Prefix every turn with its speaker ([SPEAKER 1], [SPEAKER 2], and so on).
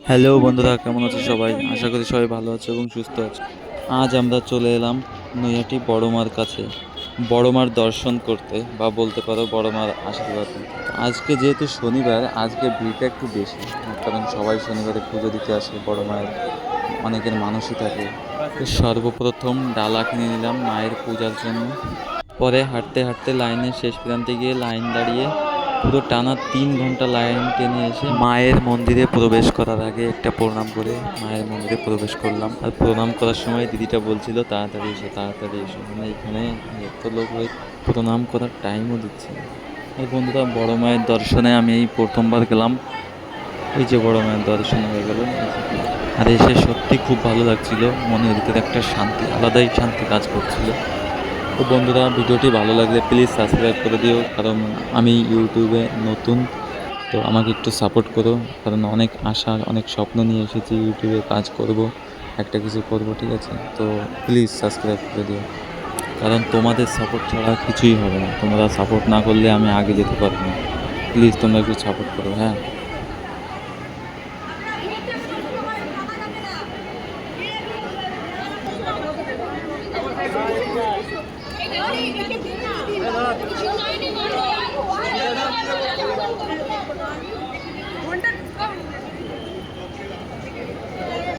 [SPEAKER 1] Hello বন্ধুরা, কেমন আছো সবাই? আশা করি সবাই ভালো আছো এবং সুস্থ আছো। আজ আমরা চলে এলাম নৈহাটি বড় মার কাছে, বড় মার দর্শন করতে, বা বলতে পারো বড় মার আশীর্বাদ নিতে। আজকে যেহেতু শনিবার, আজকে ভিড়টা একটু বেশি, কারণ সবাই শনিবারে পুজো দিতে আসে বড় মায়ের। অনেকের মানসই থাকে। তো সর্বপ্রথম ডালা কিনে নিলাম মায়ের পূজার জন্য। পরে হাঁটতে হাঁটতে লাইনের শেষ প্রান্তে গিয়ে লাইন দাঁড়িয়ে পুরো টানা 3 ঘন্টা লাইন টেনে এসে মায়ের মন্দিরে প্রবেশ করার আগে একটা প্রণাম করে মায়ের মন্দিরে প্রবেশ করলাম। আর প্রণাম করার সময় দিদিটা বলছিল তাড়াতাড়ি এসো, তাড়াতাড়ি এসো, মানে এখানে এত লোক হয়ে প্রণাম করার টাইমও দিচ্ছে না। আর বন্ধুরা, বড় মায়ের দর্শনে আমি এই প্রথমবার গেলাম। এই যে বড় মায়ের দর্শন হয়ে গেল, আর এসে সত্যি খুব ভালো লাগছিল। মনের ভিতরে একটা শান্তি, আলাদাই শান্তি কাজ করছিল। তো বন্ধুরা, ভিডিওটি ভালো লাগলে প্লিজ সাবস্ক্রাইব করে দিও, কারণ আমি ইউটিউবে নতুন। তো আমাকে একটু সাপোর্ট করো, কারণ অনেক আশা, অনেক স্বপ্ন নিয়ে এসেছি ইউটিউবে কাজ করব, একটা কিছু করব, ঠিক আছে? তো প্লিজ সাবস্ক্রাইব করে দিও, কারণ তোমাদের সাপোর্ট ছাড়া কিছুই হবে না। তোমরা সাপোর্ট না করলে আমি আগে যেতে পারবো না। প্লিজ তোমরা একটু সাপোর্ট করো, হ্যাঁ।